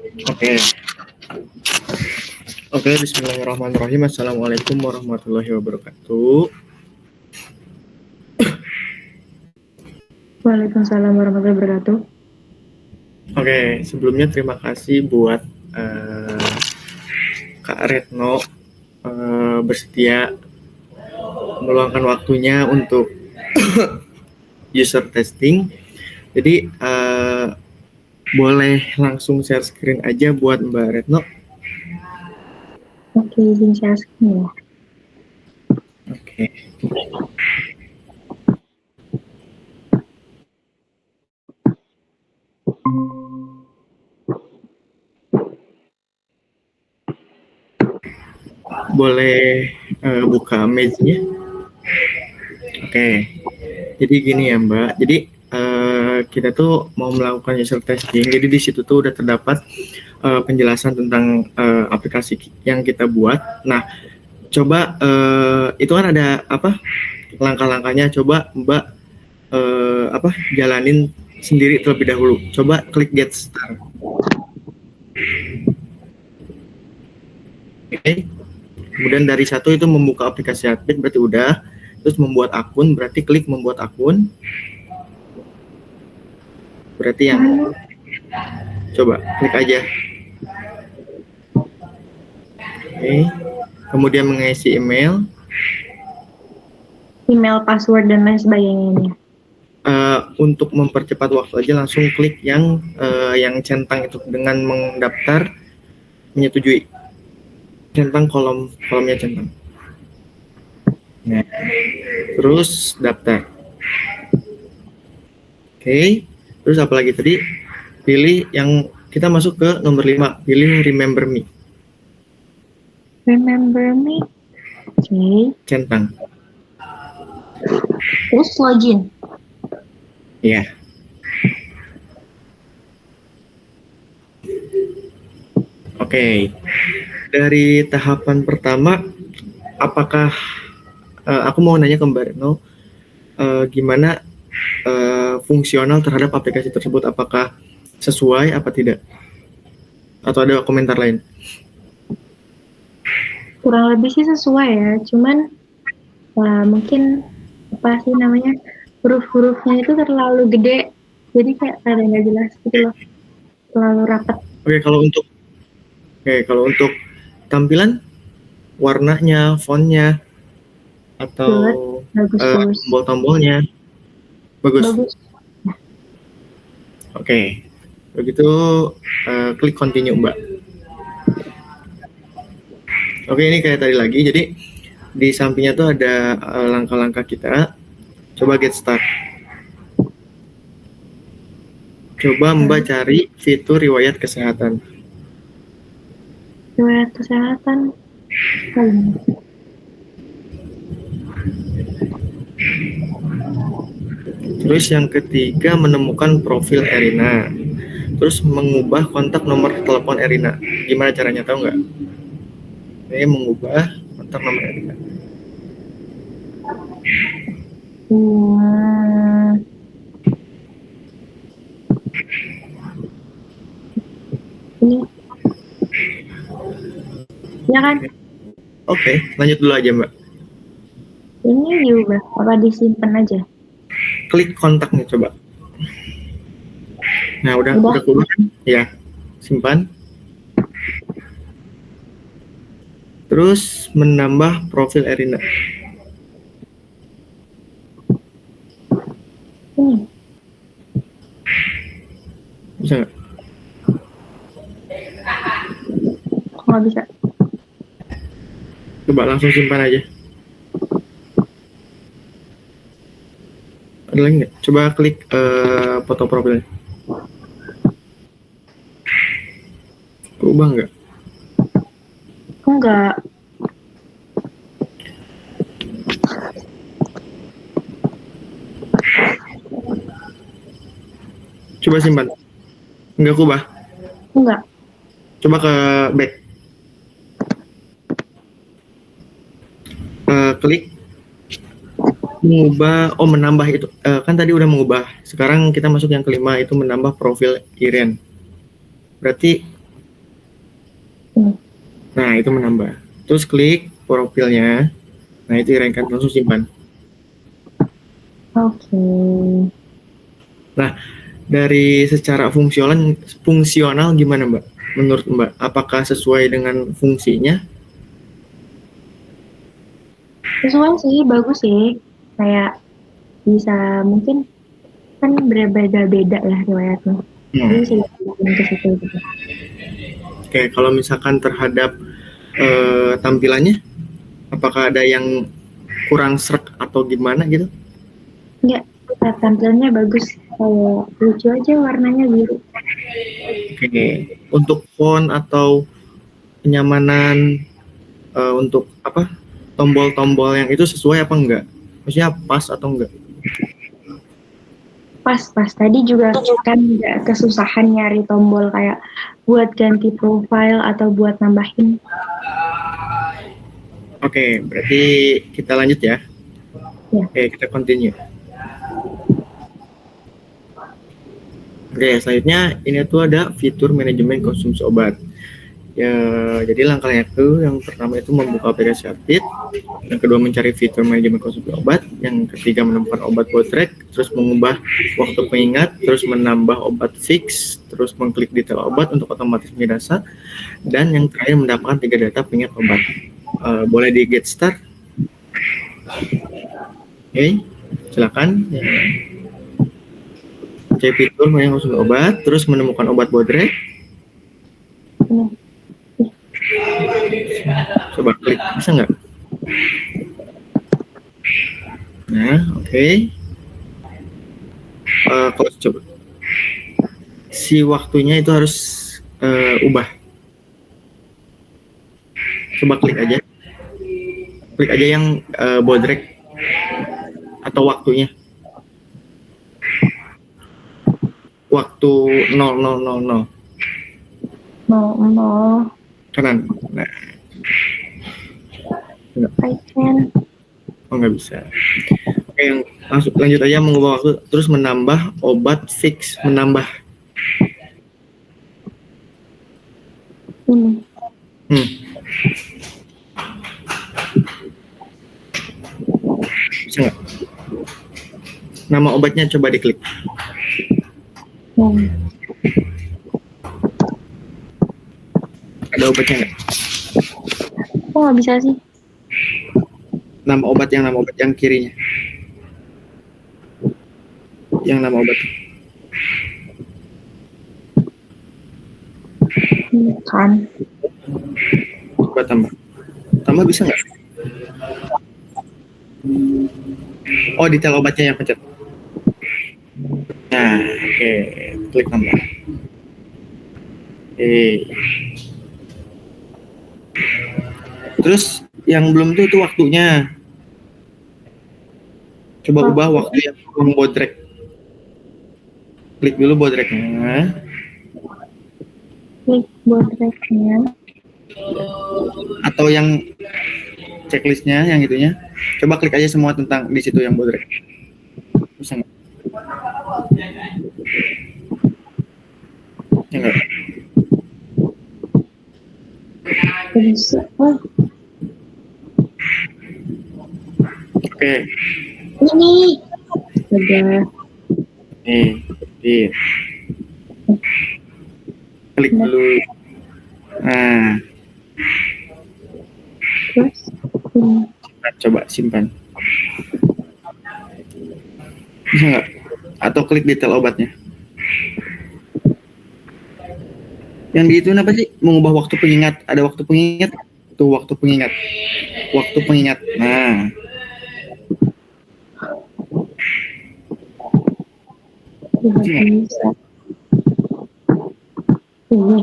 Oke. Oke, bismillahirrahmanirrahim. Assalamualaikum warahmatullahi wabarakatuh. Waalaikumsalam warahmatullahi wabarakatuh. Oke, sebelumnya terima kasih buat Kak Retno bersedia meluangkan waktunya untuk user testing. Jadi boleh langsung share screen aja buat Mbak Retno. Oke, izin share screen ya. Oke. Boleh buka Meet-nya. Oke. Jadi gini ya Mbak. Jadi kita tuh mau melakukan user testing. Jadi di situ tuh udah terdapat penjelasan tentang aplikasi yang kita buat. Nah, coba itu kan ada apa langkah-langkahnya. Coba Mbak jalanin sendiri terlebih dahulu. Coba klik get start. Oke. Kemudian dari satu itu membuka aplikasi admin berarti udah. Terus membuat akun berarti klik membuat akun. Berarti yang coba klik aja. Oke. Kemudian mengisi email, password dan lain sebagainya. Untuk mempercepat waktu aja langsung klik yang centang itu dengan mendaftar menyetujui. Centang kolomnya centang. Nah, terus daftar. Oke. Terus apa lagi tadi? Pilih yang kita masuk ke nomor 5, pilih remember me. Remember me. Oke. Centang. Terus login. Iya. Oke. Dari tahapan pertama, apakah aku mau nanya ke Mbak Retno, gimana fungsional terhadap aplikasi tersebut, apakah sesuai apa tidak? Atau ada komentar lain? Kurang lebih sih sesuai ya, cuman mungkin apa sih namanya, huruf-hurufnya itu terlalu gede, jadi kayak ada nggak jelas gitu loh, terlalu rapat. Oke, kalau untuk tampilan, warnanya, fontnya, atau tombol-tombolnya, bagus. Oke, begitu klik continue Mbak. Oke, ini kayak tadi lagi, jadi di sampingnya tuh ada langkah-langkah kita. Coba get start. Coba Mbak cari fitur riwayat kesehatan. Riwayat kesehatan. Terus yang ketiga menemukan profil Erina. Terus mengubah kontak nomor telepon Erina. Gimana caranya, tahu nggak? Ini mengubah kontak nomor Erina. Ini. Ya kan? Oke, lanjut dulu aja Mbak. Ini diubah, apa disimpan aja? Klik kontaknya coba. Nah, udah keluar. Ya, simpan. Terus menambah profil Erina. Bisa nggak? Nggak bisa. Coba langsung simpan aja. Ada lagi nggak? Coba klik foto profilnya. Berubah nggak? Enggak. Coba simpan. Nggak kubah? Enggak. Coba ke back. Klik mengubah, menambah itu. Kan tadi udah mengubah. Sekarang kita masuk yang kelima, itu menambah profil Iren. Berarti Nah, itu menambah. Terus klik profilnya. Nah, itu Irene, langsung simpan. Oke. Nah, dari secara fungsional gimana Mbak? Menurut Mbak, apakah sesuai dengan fungsinya? Sesuai sih, bagus sih. Kayak bisa mungkin kan berbeda-beda ya riwayatnya. Jadi Hmm. bisa dibikin ke situ gitu. Oke, kalau misalkan terhadap tampilannya, apakah ada yang kurang serak atau gimana gitu? Enggak, tampilannya bagus. Kayak lucu aja warnanya biru. Oke, untuk font atau kenyamanan untuk apa tombol-tombol yang itu sesuai apa enggak? Maksudnya pas atau enggak? Pas tadi juga kan nggak kesusahan nyari tombol kayak buat ganti profile atau buat nambahin. Oke, berarti kita lanjut ya. Ya. Oke, kita continue. Oke, selanjutnya ini tuh ada fitur manajemen konsumsi obat. Ya, jadi langkahnya itu yang pertama itu membuka aplikasi update, yang kedua mencari fitur manajemen konsumsi obat, yang ketiga menemukan obat botrek, terus mengubah waktu pengingat, terus menambah obat fix, terus mengklik detail obat untuk otomatis menyedasa, dan yang terakhir mendapatkan 3 data pengingat obat. Boleh di get start. Oke, silakan. Cek fitur manajemen konsumsi obat, terus menemukan obat botrek. Ini. Coba klik, bisa nggak? Nah, oke. Kalau coba si waktunya itu harus ubah. Coba klik aja yang bodrek atau waktunya. Waktu 0000 Mau kanan. Nah, I can. nggak bisa. Oke, yang langsung lanjut aja mengubah waktu, terus menambah obat fix, menambah. Ini. Bisa nggak? Nama obatnya coba diklik. Ada obatnya nggak? Kok nggak bisa sih? Nama obat yang kirinya. Yang nama obat. Kan. Coba tambah. Tambah bisa nggak? Oh, detail obatnya yang pencet. Nah, oke. Klik tambah. Terus yang belum itu waktunya. Coba ubah waktu yang bodrek. Klik dulu bodreknya. Klik bodreknya. Atau yang checklistnya, yang itunya. Coba klik aja semua tentang di situ yang bodrek. Bisa nggak? Ya nggak? Bisa. Oke. Ini. Udah. Nih. Klik dulu. Nah. Terus. Coba simpan. Bisa nggak? Atau klik detail obatnya. Yang di itu apa sih? Mengubah waktu pengingat. Ada waktu pengingat. Tuh waktu pengingat. Waktu pengingat. Nah. Bisa. Ini.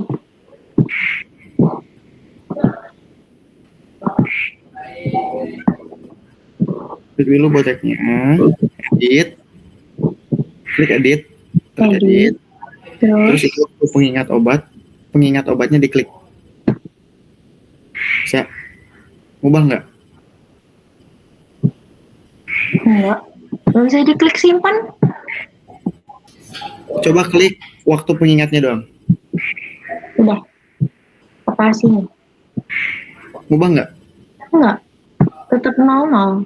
Klik dulu bodreknya. Edit. Klik edit. Edit. Terus itu waktu pengingat obatnya diklik. Bisa ubah nggak? Enggak. Nggak bisa diklik simpan. Coba klik waktu pengingatnya doang. Udah. Apa sih? Ngubah nggak? Enggak, tetap normal.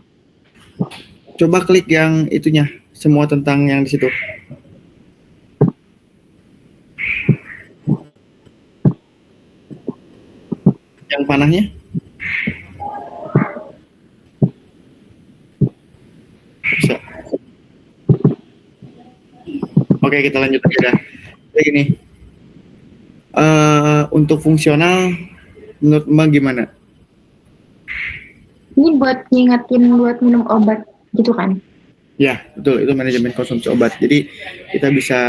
Coba klik yang itunya, semua tentang yang di situ. Yang panahnya. Bisa. Oke, kita lanjut aja dah. Kayak gini. Untuk fungsional, menurut Mbak gimana? Ini buat ngingetin buat minum obat gitu kan? Ya, betul. Itu manajemen konsumsi obat. Jadi kita bisa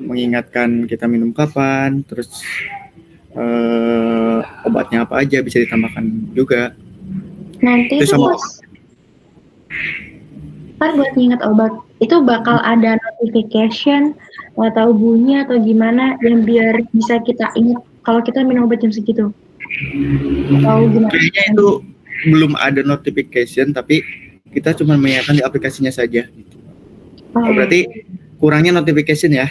mengingatkan kita minum kapan, terus obatnya apa aja bisa ditambahkan juga. Nanti Itu itu sama. kan buat nginget obat itu bakal ada notification atau bunyi atau gimana yang biar bisa kita ingat kalau kita minum obat jam segitu. Atau gimana? Kayaknya itu belum ada notification, tapi kita cuma mengingatkan di aplikasinya saja. Oh, berarti kurangnya notification ya?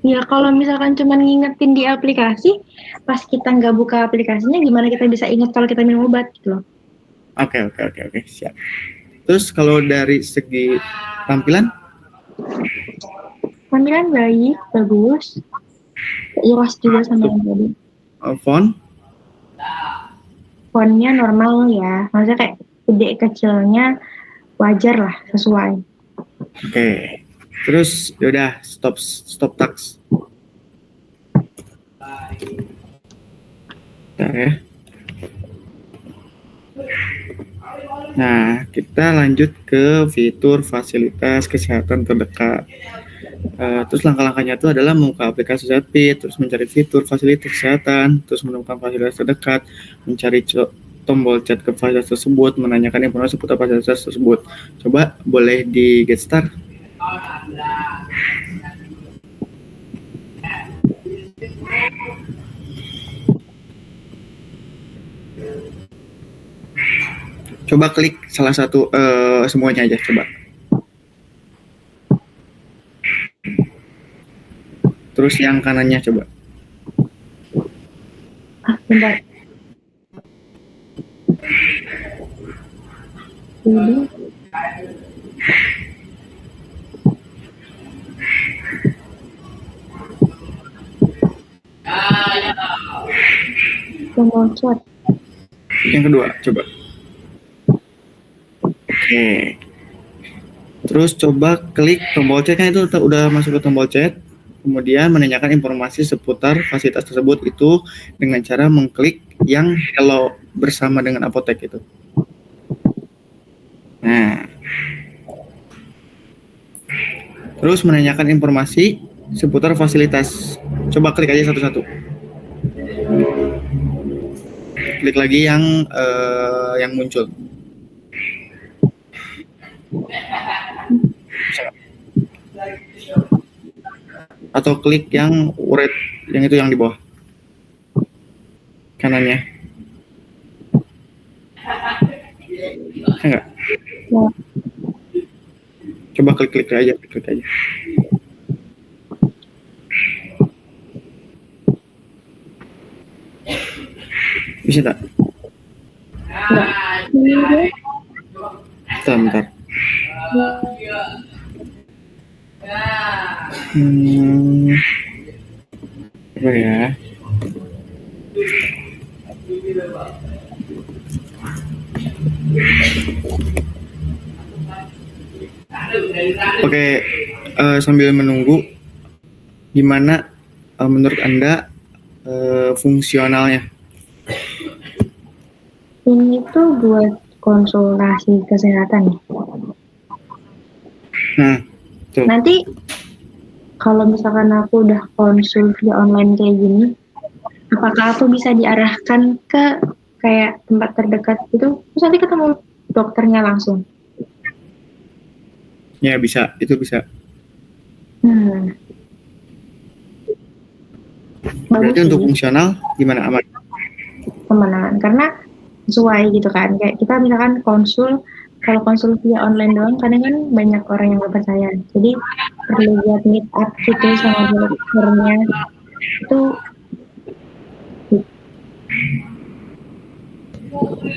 Ya kalau misalkan cuma ngingetin di aplikasi, pas kita nggak buka aplikasinya, gimana kita bisa ingat kalau kita minum obat gitu loh. Oke, siap. Terus kalau dari segi tampilan? Tampilan baik, bagus. Iras juga sama yang tadi. Font? Fontnya normal ya, maksudnya kayak gede kecilnya wajar lah, sesuai. Oke. Terus yaudah stop tax. Bentar ya. Nah, kita lanjut ke fitur fasilitas kesehatan terdekat. Terus langkah-langkahnya itu adalah membuka aplikasi Zetpit, terus mencari fitur fasilitas kesehatan, terus menemukan fasilitas terdekat, mencari tombol chat ke fasilitas tersebut, menanyakan informasi seputar fasilitas tersebut. Coba boleh di get start. Coba klik salah satu semuanya aja coba. Terus yang kanannya coba. Bentar. Ini. Tombol chat. Yang kedua, coba. Oke. Terus coba klik tombol chat, kan itu udah masuk ke tombol chat. Kemudian menanyakan informasi seputar fasilitas tersebut itu dengan cara mengklik yang hello bersama dengan apotek itu. Nah. Terus menanyakan informasi seputar fasilitas. Coba klik aja satu-satu. Klik lagi yang muncul. Atau klik yang red, yang itu yang di bawah kanannya. Enggak? Ya. Coba klik aja. Bisa tak? Bentar. Apa ya? Oke, sambil menunggu, gimana menurut Anda fungsionalnya? Ini tuh buat konsultasi kesehatan. Nah, tuh. Nanti kalau misalkan aku udah konsul via online kayak gini, apakah aku bisa diarahkan ke kayak tempat terdekat gitu? Terus nanti ketemu dokternya langsung? Ya bisa, itu bisa. Berarti untuk fungsional gimana, aman? Aman, karena sesuai gitu kan, kayak kita misalkan kalau konsul via online doang kadang kan banyak orang yang gak percaya, jadi perlu buat meet up gitu sama dokternya itu.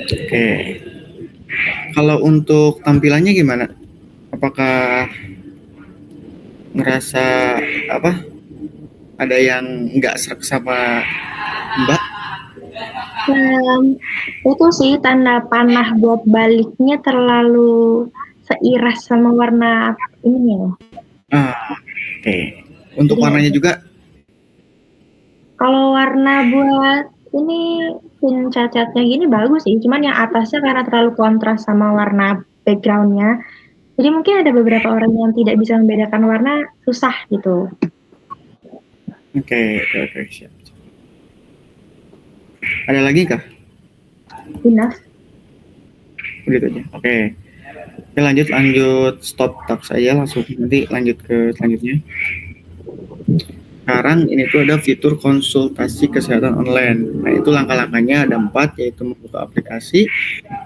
Oke. Kalau untuk tampilannya gimana? Apakah ngerasa apa? Ada yang nggak serak sama Mbak? Itu sih tanda panah buat baliknya terlalu seiras sama warna ini ya. Oke. Untuk Jadi warnanya juga kalau warna buat ini pin cacatnya gini bagus sih, cuman yang atasnya karena terlalu kontras sama warna backgroundnya, jadi mungkin ada beberapa orang yang tidak bisa membedakan warna, susah gitu. oke, siap. Ada lagi kah? Enough. Begitu aja. Oke. Oke, lanjut stop talk saja langsung nanti lanjut ke selanjutnya. Sekarang ini tuh ada fitur konsultasi kesehatan online. Nah, itu langkah-langkahnya ada 4, yaitu membuka aplikasi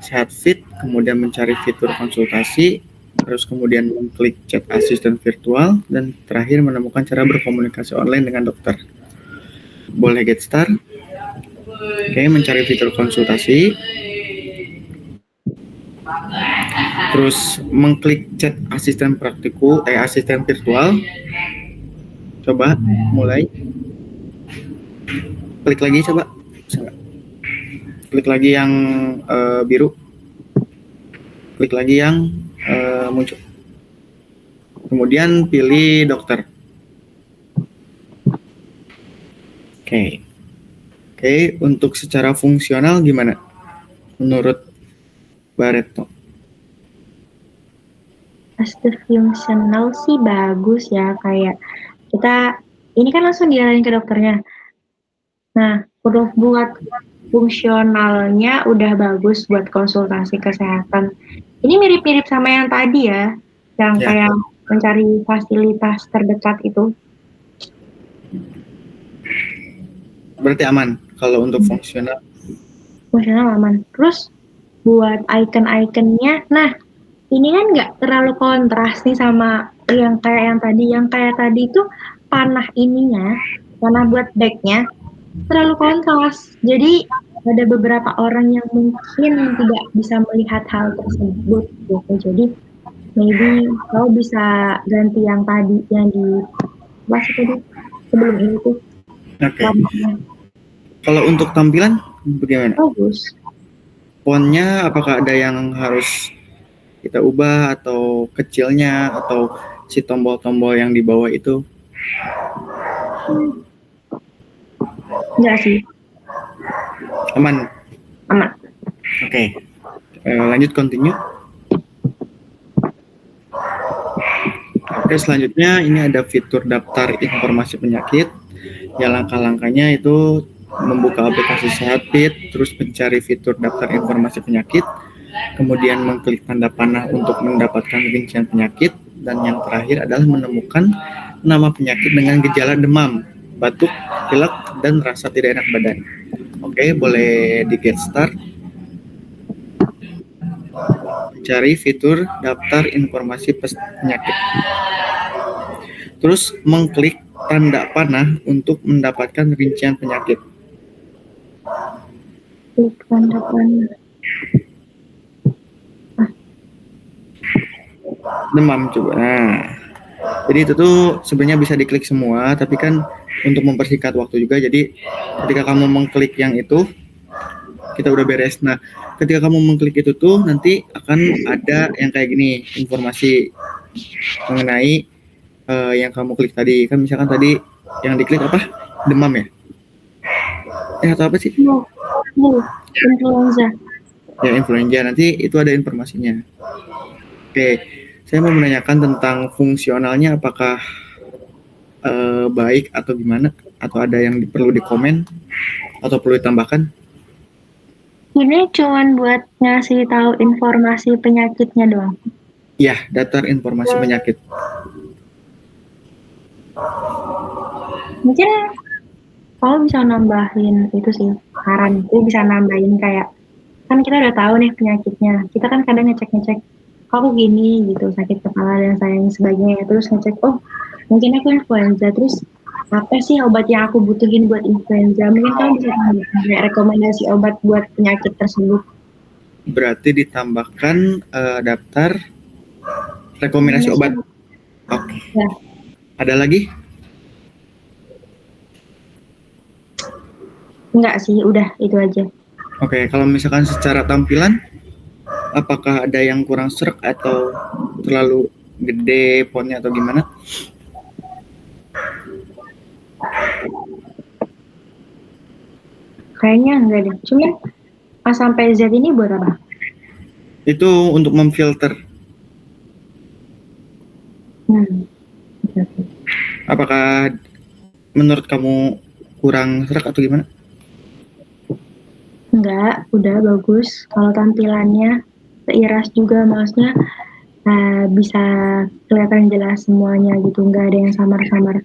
Sehatfit, kemudian mencari fitur konsultasi, terus kemudian mengklik chat asisten virtual, dan terakhir menemukan cara berkomunikasi online dengan dokter. Boleh get start. Oke, mencari fitur konsultasi. Terus mengklik chat asisten asisten virtual. Coba mulai. Klik lagi coba. Klik lagi yang biru. Klik lagi yang muncul. Kemudian pilih dokter. Oke, untuk secara fungsional gimana? Menurut Bareto? As the fungsional sih bagus ya, kayak kita ini kan langsung diarahin ke dokternya. Nah, buat fungsionalnya udah bagus buat konsultasi kesehatan. Ini mirip-mirip sama yang tadi ya, yang kayak mencari fasilitas terdekat itu. Berarti aman kalau untuk fungsional. Fungsional aman. Terus buat icon-iconnya, nah ini kan nggak terlalu kontras nih sama yang kayak yang tadi. Yang kayak tadi itu panah ininya, panah buat backnya terlalu kontras. Jadi ada beberapa orang yang mungkin tidak bisa melihat hal tersebut gitu. Jadi maybe kau bisa ganti yang tadi yang di apa tadi sebelum ini tuh. Oke. Kalau untuk tampilan bagaimana? Bagus. Fontnya apakah ada yang harus kita ubah atau kecilnya atau si tombol-tombol yang di bawah itu? Enggak sih. Aman. Oke. Lanjut continue. Oke, selanjutnya ini ada fitur daftar informasi penyakit. Ya, langkah-langkahnya itu membuka aplikasi Sehatfit, terus mencari fitur daftar informasi penyakit, kemudian mengklik tanda panah untuk mendapatkan rincian penyakit, dan yang terakhir adalah menemukan nama penyakit dengan gejala demam, batuk, pilek, dan rasa tidak enak badan. Oke, boleh di get start. Cari fitur daftar informasi penyakit. Terus mengklik tanda panah untuk mendapatkan rincian penyakit. Klik tanda panah. Demam coba. Nah, jadi itu tuh sebenarnya bisa diklik semua, tapi kan untuk mempersingkat waktu juga. Jadi ketika kamu mengklik yang itu, kita udah beres. Nah, ketika kamu mengklik itu tuh nanti akan ada yang kayak gini, informasi mengenai yang kamu klik tadi. Kan misalkan tadi yang diklik apa? Demam ya? Atau apa sih? Influenza. Ya, influenza. Nanti itu ada informasinya. Oke, saya mau menanyakan tentang fungsionalnya, apakah baik atau gimana? Atau ada yang perlu dikomen atau perlu ditambahkan? Ini cuman buat ngasih tahu informasi penyakitnya doang. Ya, daftar informasi penyakit. Mungkin kalau bisa nambahin itu sih, saran itu bisa nambahin kayak, kan kita udah tahu nih penyakitnya, kita kan kadang ngecek aku gini gitu, sakit kepala dan sebagainya, terus ngecek, oh mungkin aku influenza, terus apa sih obat yang aku butuhin buat influenza? Mungkin kamu bisa tambahkan kayak rekomendasi obat buat penyakit tersebut. Berarti ditambahkan daftar rekomendasi Rekomendasi obat. obat. Oke. Ya, Ada lagi? enggak sih, udah itu aja. Oke, kalau misalkan secara tampilan, apakah ada yang kurang serak atau terlalu gede fontnya atau gimana? Kayaknya enggak deh. Cuman A sampai Z ini buat apa? Itu untuk memfilter. Oke, oke. Apakah menurut kamu kurang serak atau gimana? Enggak, udah bagus. Kalau tampilannya seiras juga, maksudnya bisa kelihatan jelas semuanya gitu, nggak ada yang samar-samar.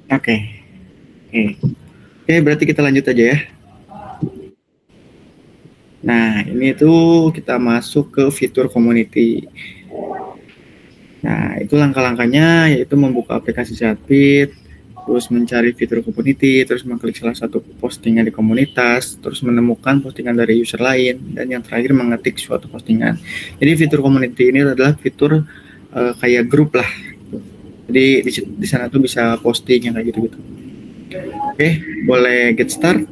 Oke. Oke. Oke, berarti kita lanjut aja ya. Nah, ini tuh kita masuk ke fitur community. Nah, itu langkah-langkahnya yaitu membuka aplikasi Chatbit, terus mencari fitur community, terus mengklik salah satu postingan di komunitas, terus menemukan postingan dari user lain, dan yang terakhir mengetik suatu postingan. Jadi fitur community ini adalah fitur kayak grup lah. Jadi di sana tuh bisa posting yang kayak gitu-gitu. Oke, boleh get start.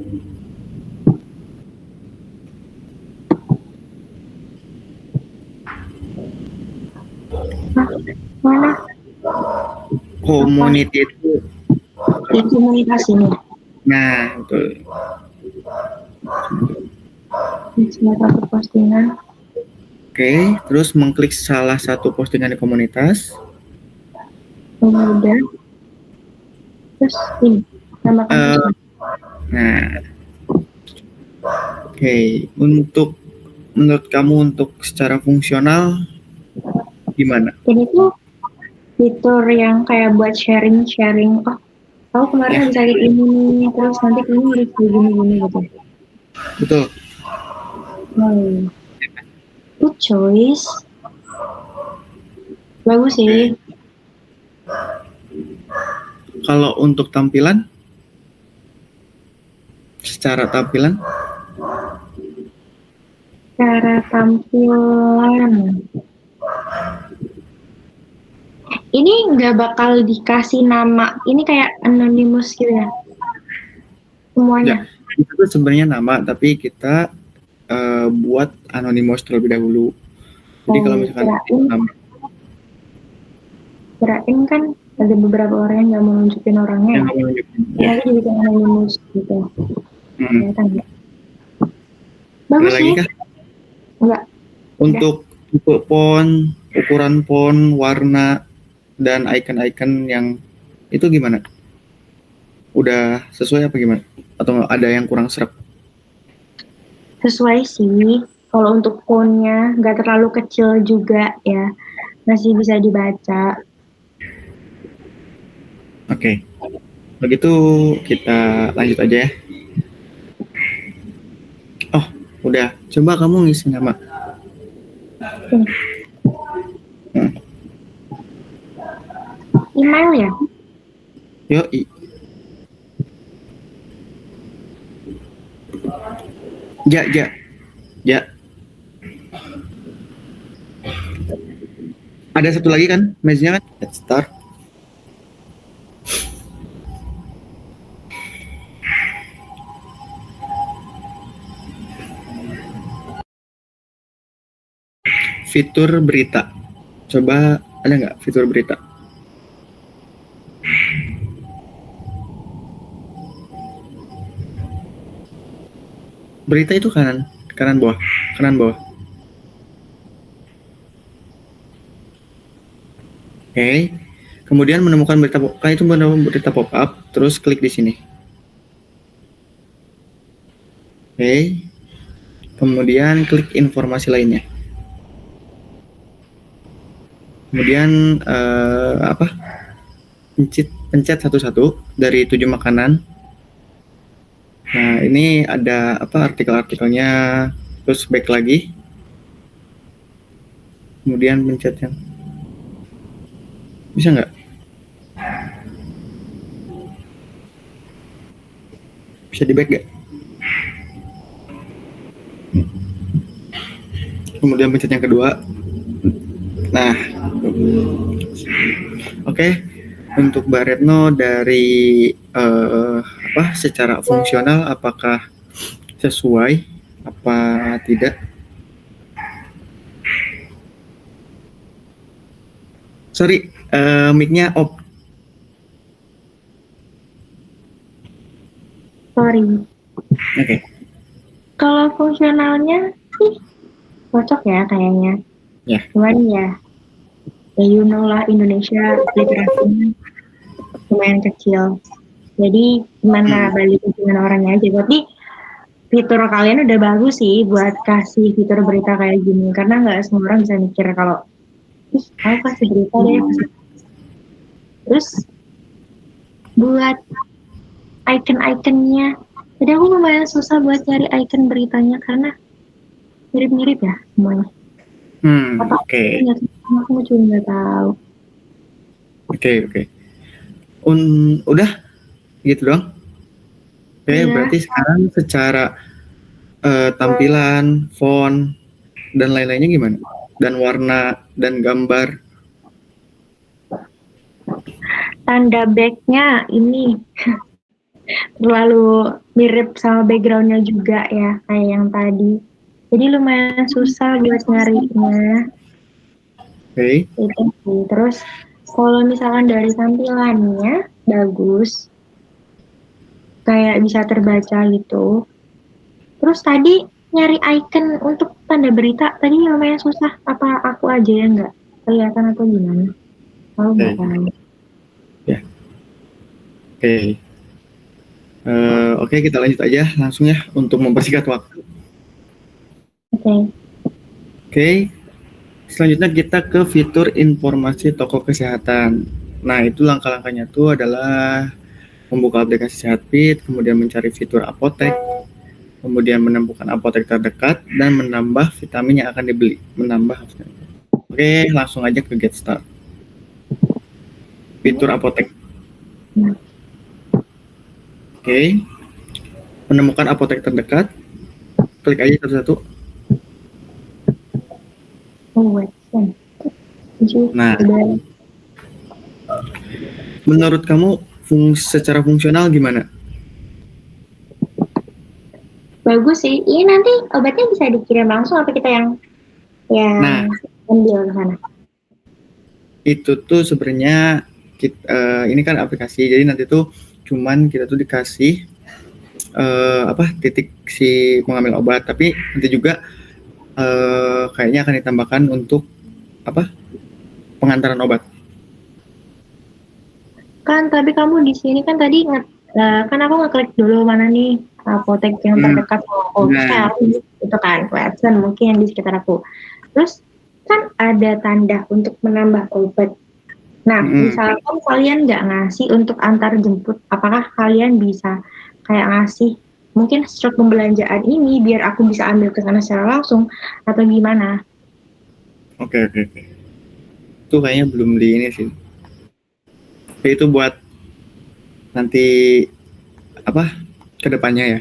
Nah, mana? Community itu, Di komunitas ini. nah itu. Di salah satu postingan. Oke, terus mengklik salah satu postingan di komunitas. Kemudian, terus ini. Tambahkan postingan. Nah, oke, untuk menurut kamu untuk secara fungsional gimana? Ini tuh fitur yang kayak buat sharing-sharing. Oh, aku kemarin Ya, bisa kayak ini nih, terus nanti kamu harus kayak gini-gini gitu. betul. Good choice. Bagus sih. Kalau untuk tampilan, secara tampilan, Cara tampilan. Ini nggak bakal dikasih nama. Ini kayak anonymous gitu ya. Semuanya. itu tuh sebenarnya nama, tapi kita buat anonymous terlebih dahulu. Jadi kalau misalkan kirain kan ada beberapa orang yang nggak mau nunjukin orangnya ya. ya. Nanti dibikin anonymous gitu. Ternyata enggak. Bagus Ada lagi sih. kah? Enggak. Untuk tipe font, ukuran font, warna, dan icon-icon yang itu gimana? Udah sesuai apa gimana? Atau ada yang kurang serak? Sesuai sih. Kalau untuk fontnya nggak terlalu kecil juga ya. Masih bisa dibaca. Oke. Begitu kita lanjut aja ya. Oh, udah. Coba kamu ngisi nama. Email ya? Yoi. Ja. Ada satu lagi kan, message-nya kan? Let's start. Fitur berita. Coba ada nggak fitur berita? Berita itu kanan bawah. Oke. Kemudian menemukan berita pop up, terus klik di sini. Oke. Kemudian klik informasi lainnya. Kemudian pencet satu-satu dari 7 makanan. Nah, ini ada artikel-artikelnya, terus back lagi. Kemudian pencet yang bisa nggak? Bisa di back gak? Kemudian pencet yang kedua. Nah, oke. Untuk Mbak Retno dari secara fungsional apakah sesuai apa tidak? Sorry, mic-nya off. Sorry. Oke. Kalau fungsionalnya sih cocok ya kayaknya. Ya. Cuman ya you know lah Indonesia literasinya lumayan kecil. Jadi gimana balik dengan orangnya aja. Tapi fitur kalian udah bagus sih buat kasih fitur berita kayak gini. Karena nggak semua orang bisa mikir kalau aku kasih berita deh. Terus buat icon-iconnya. Jadi aku lumayan susah buat cari icon beritanya karena mirip-mirip ya semuanya. Oke. Aku cuma nggak tahu. Oke. Udah gitu doang. Oke, Ya. berarti sekarang secara tampilan, font dan lain-lainnya gimana? Dan warna dan gambar. Tanda backnya ini terlalu mirip sama backgroundnya juga ya kayak yang tadi. Jadi lumayan susah buat nyarinya. Oke. Itu sih. Terus kalau misalkan dari tampilannya bagus, kayak bisa terbaca gitu. Terus tadi nyari icon untuk tanda berita tadi lumayan susah. Apa aku aja yang nggak kelihatan atau gimana? Tahu nggak tahu. Ya. Oke, kita lanjut aja langsung ya untuk mempersingkat waktu. Oke. Selanjutnya kita ke fitur informasi toko kesehatan. Nah, itu langkah-langkahnya tuh adalah membuka aplikasi Sehatfit, kemudian mencari fitur apotek, kemudian menemukan apotek terdekat, dan menambah vitamin yang akan dibeli. Oke, langsung aja ke Get Start. Fitur apotek. Oke. Menemukan apotek terdekat, klik aja satu-satu. Nah, menurut kamu secara fungsional gimana? Bagus sih. Ini nanti obatnya bisa dikirim langsung apa kita yang ambil ke sana? Itu tuh sebenarnya ini kan aplikasi, jadi nanti tuh cuman kita tuh dikasih titik si pengambil obat, tapi nanti juga kayaknya akan ditambahkan untuk pengantaran obat. Kan tapi kamu di sini kan tadi kan aku ngeklik dulu mana nih apotek yang terdekat itu kan Watson mungkin yang di sekitar aku. Terus kan ada tanda untuk menambah obat. Nah, misalkan kalian nggak ngasih untuk antar jemput, apakah kalian bisa kayak ngasih mungkin stok pembelanjaan ini biar aku bisa ambil ke sana secara langsung atau gimana? Oke. Itu kayaknya belum di ini sih. Itu buat nanti kedepannya ya,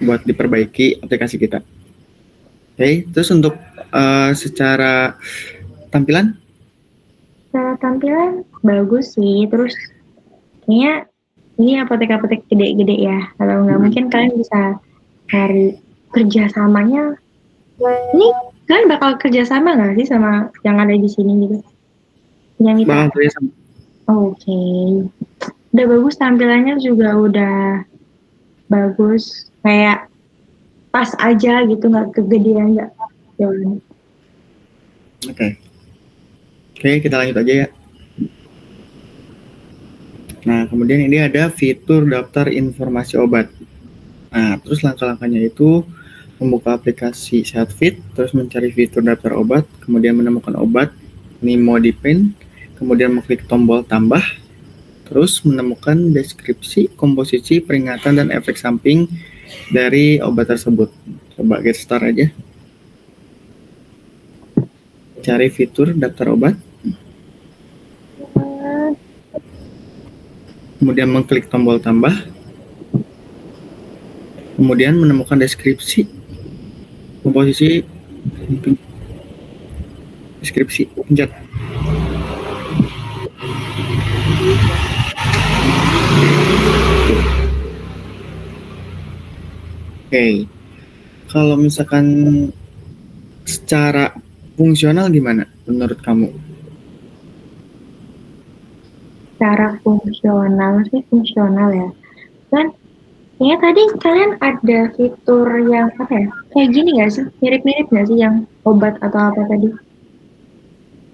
buat diperbaiki aplikasi kita. Oke, terus untuk secara tampilan? Secara tampilan bagus sih, terus kayaknya ini apotek-apotek gede-gede ya. Kalau nggak mungkin kalian bisa cari kerjasamanya. Ini kalian bakal kerjasama nggak sih sama yang ada di sini gitu? Yang kita. Oke. Udah bagus tampilannya juga udah bagus. Kayak pas aja gitu, nggak kegedean nggak. Oke, kita lanjut aja ya. Nah, kemudian ini ada fitur daftar informasi obat. Nah, terus langkah-langkahnya itu membuka aplikasi Sehatfit, terus mencari fitur daftar obat, kemudian menemukan obat, nimodipin, kemudian mengklik tombol tambah, terus menemukan deskripsi, komposisi, peringatan, dan efek samping dari obat tersebut. Coba Get Start aja. Cari fitur daftar obat. Kemudian mengklik tombol tambah. kemudian menemukan deskripsi, komposisi, deskripsi, pencet. Oke, kalau misalkan secara fungsional gimana menurut kamu? Secara fungsional sih fungsional ya. Kan kayaknya tadi kalian ada fitur yang apa ya? Kayak gini nggak sih? Mirip-mirip nggak sih yang obat atau apa tadi?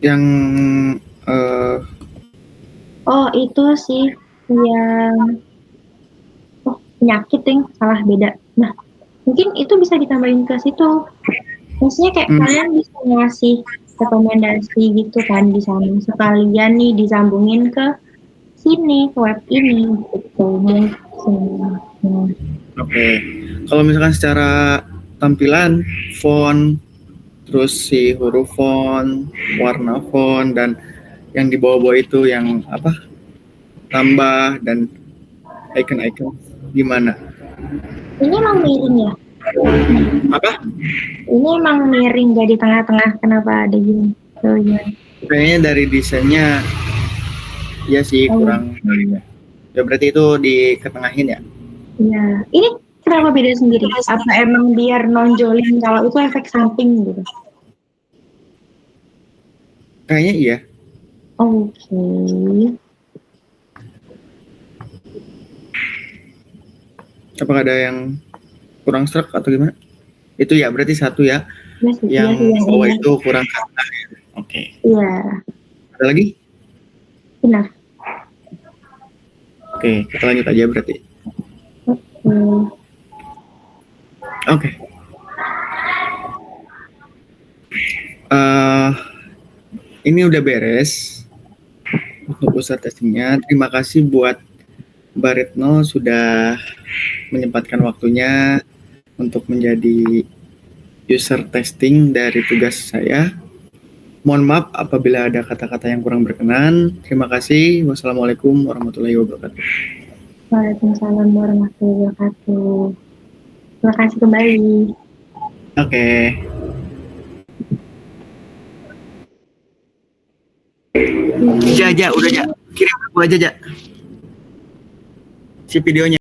Yang eh, Oh, itu sih yang penyakit yang salah beda. Nah, mungkin itu bisa ditambahin ke situ. Maksudnya kayak hmm, kalian bisa ngasih rekomendasi gitu kan di sana. Sekalian nih disambungin ke sini, ke web ini gitu. Mungkin. Nah, oke. Kalau misalkan secara tampilan, font, terus si huruf font, warna font, dan yang di bawah-bawah itu yang apa? Tambah dan icon-icon gimana? ini emang miring ya? Apa? Ini emang miring gak di tengah-tengah. Kenapa ada gini? So, gimana? Kayaknya dari desainnya ya sih Oh, kurang. Ya berarti itu diketengahin ya? iya. Ini kenapa beda sendiri? Apa emang biar nonjolin kalau itu efek samping gitu? Kayaknya iya. Oke. Apakah ada yang kurang serak atau gimana? Itu ya berarti satu ya. Iya sih, iya Yang sih, yang bawah ini. itu kurang kata. Oke. Iya, Ada lagi? benar. Oke, kita lanjut aja berarti. Hmm. Oke. Eh, ini udah beres untuk user testingnya. Terima kasih buat Mbak Retno sudah menyempatkan waktunya untuk menjadi user testing dari tugas saya. Mohon maaf apabila ada kata-kata yang kurang berkenan. Terima kasih. Wassalamualaikum warahmatullahi wabarakatuh. Waalaikumsalam warahmatullahi wabarakatuh. Terima kasih kembali. Oke. Ja, udah Ja. Kirim aku aja Ja. Si videonya.